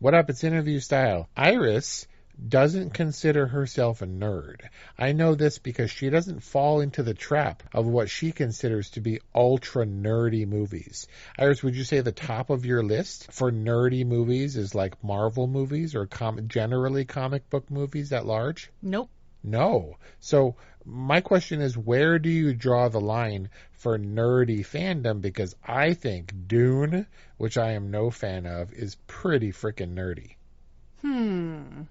What up? It's interview style. Iris doesn't consider herself a nerd. I know this because she doesn't fall into the trap of what she considers to be ultra nerdy movies. Iris, would you say the top of your list for nerdy movies is like Marvel movies or generally comic book movies at large? Nope. No. So my question is, where do you draw the line for nerdy fandom? Because I think Dune, which I am no fan of, is pretty freaking nerdy.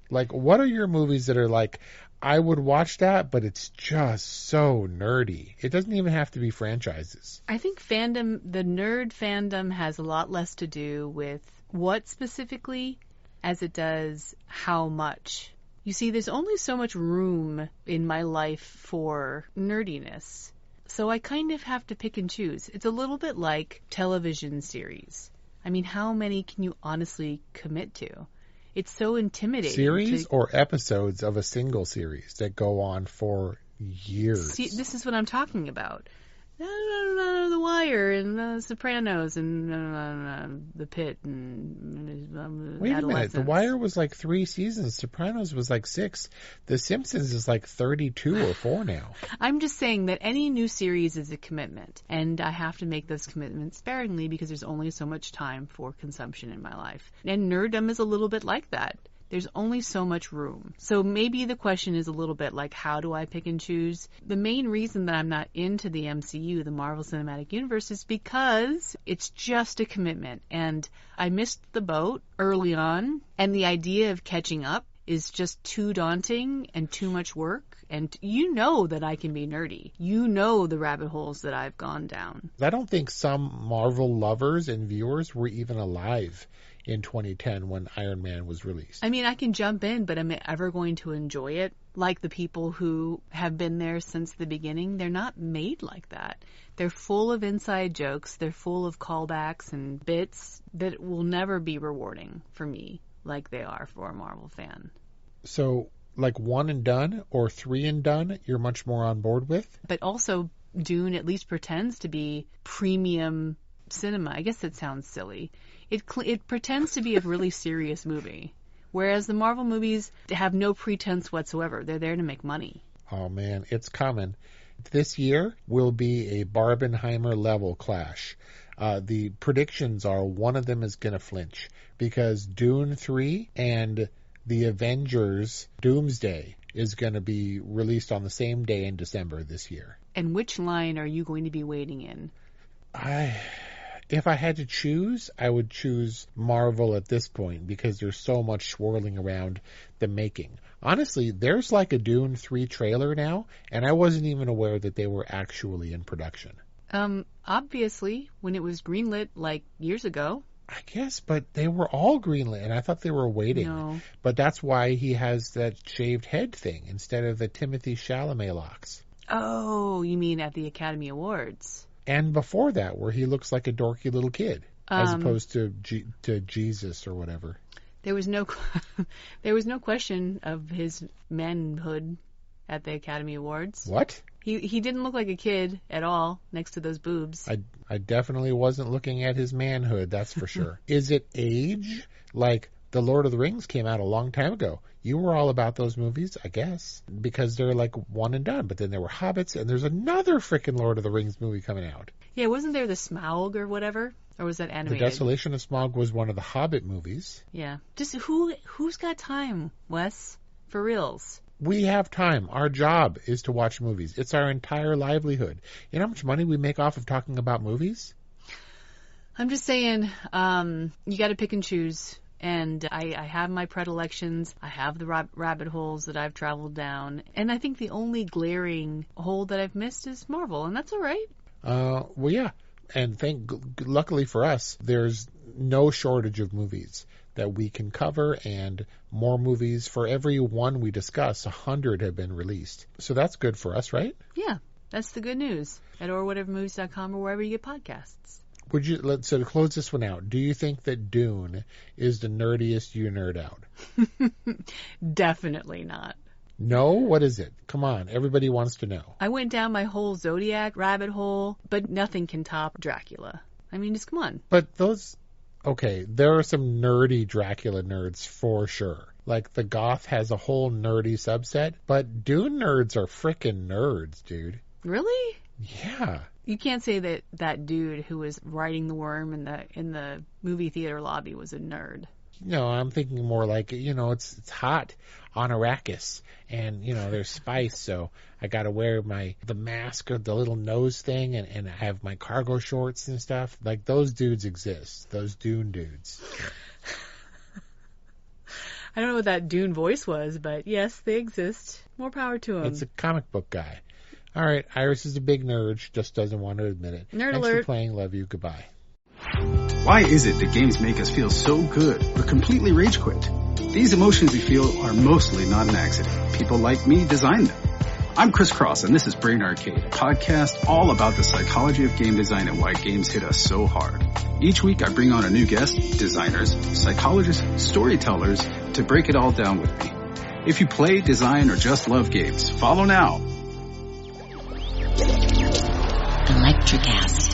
Like, what are your movies that are like, I would watch that, but it's just so nerdy? It doesn't even have to be franchises. I think fandom, the nerd fandom, has a lot less to do with what specifically as it does how much. You see, there's only so much room in my life for nerdiness. So I kind of have to pick and choose. It's a little bit like television series. I mean, how many can you honestly commit to? It's so intimidating. Series or episodes of a single series that go on for years? See, this is what I'm talking about. The Wire and The Sopranos and The Pit and Wait a minute. The Wire was like 3 seasons. Sopranos was like 6. The Simpsons is like 32 or 4 now. I'm just saying that any new series is a commitment, and I have to make those commitments sparingly because there's only so much time for consumption in my life. And nerddom is a little bit like that. There's only so much room. So maybe the question is a little bit like, how do I pick and choose? The main reason that I'm not into the MCU, the Marvel Cinematic Universe, is because it's just a commitment. And I missed the boat early on, and the idea of catching up is just too daunting and too much work. And you know that I can be nerdy. You know the rabbit holes that I've gone down. I don't think some Marvel lovers and viewers were even alive in 2010 when Iron Man was released. I mean, I can jump in, but am I ever going to enjoy it? Like the people who have been there since the beginning, they're not made like that. They're full of inside jokes. They're full of callbacks and bits that will never be rewarding for me like they are for a Marvel fan. So, like 1 and done or 3 and done, you're much more on board with? But also, Dune at least pretends to be premium cinema. I guess that sounds silly. It pretends to be a really serious movie, whereas the Marvel movies have no pretense whatsoever. They're there to make money. Oh, man, it's coming. This year will be a Barbenheimer-level clash. The predictions are one of them is going to flinch because Dune 3 and the Avengers Doomsday is going to be released on the same day in December this year. And which line are you going to be waiting in? If I had to choose, I would choose Marvel at this point because there's so much swirling around the making. Honestly, there's like a Dune 3 trailer now, and I wasn't even aware that they were actually in production. Obviously, when it was greenlit like years ago. I guess, but they were all greenlit, and I thought they were waiting. No. But that's why he has that shaved head thing instead of the Timothée Chalamet locks. Oh, you mean at the Academy Awards? And before that, where he looks like a dorky little kid, as opposed to Jesus or whatever. There was no question of his manhood at the Academy Awards. What? He didn't look like a kid at all next to those boobs. I definitely wasn't looking at his manhood, that's for sure. Is it age? Like, The Lord of the Rings came out a long time ago. You were all about those movies, I guess, because they're like one and done. But then there were Hobbits, and there's another freaking Lord of the Rings movie coming out. Yeah, wasn't there the Smaug or whatever? Or was that animated? The Desolation of Smaug was one of the Hobbit movies. Yeah. Just who's got time, Wes? For reals. We have time. Our job is to watch movies. It's our entire livelihood. You know how much money we make off of talking about movies? I'm just saying, you got to pick and choose. And I have my predilections. I have the rabbit holes that I've traveled down. And I think the only glaring hole that I've missed is Marvel. And that's all right. Well, yeah. And luckily for us, there's no shortage of movies that we can cover, and more movies. For every one we discuss, 100 have been released. So that's good for us, right? Yeah, that's the good news at orwhatevermovies.com or wherever you get podcasts. So to close this one out, do you think that Dune is the nerdiest you nerd out? Definitely not. No? What is it? Come on. Everybody wants to know. I went down my whole Zodiac rabbit hole, but nothing can top Dracula. I mean, just come on. But those... okay, there are some nerdy Dracula nerds for sure. Like, the goth has a whole nerdy subset, but Dune nerds are frickin' nerds, dude. Really? Yeah. You can't say that that dude who was riding the worm in the movie theater lobby was a nerd. No, I'm thinking more like, it's hot on Arrakis, and, there's spice, so I gotta wear the mask or the little nose thing, and I have my cargo shorts and stuff. Like, those dudes exist. Those Dune dudes. I don't know what that Dune voice was, but yes, they exist. More power to them. It's a comic book guy. All right, Iris is a big nerd, just doesn't want to admit it. Nerd Thanks alert. for playing. Love you. Goodbye. Why is it that games make us feel so good but completely rage quit? These emotions we feel are mostly not an accident. People like me designed them. I'm Chris Cross, and this is Brain Arcade, a podcast all about the psychology of game design and why games hit us so hard. Each week I bring on a new guest, designers, psychologists, storytellers, to break it all down with me. If you play, design, or just love games, follow now. Electric acid.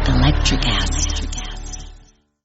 Electric acid.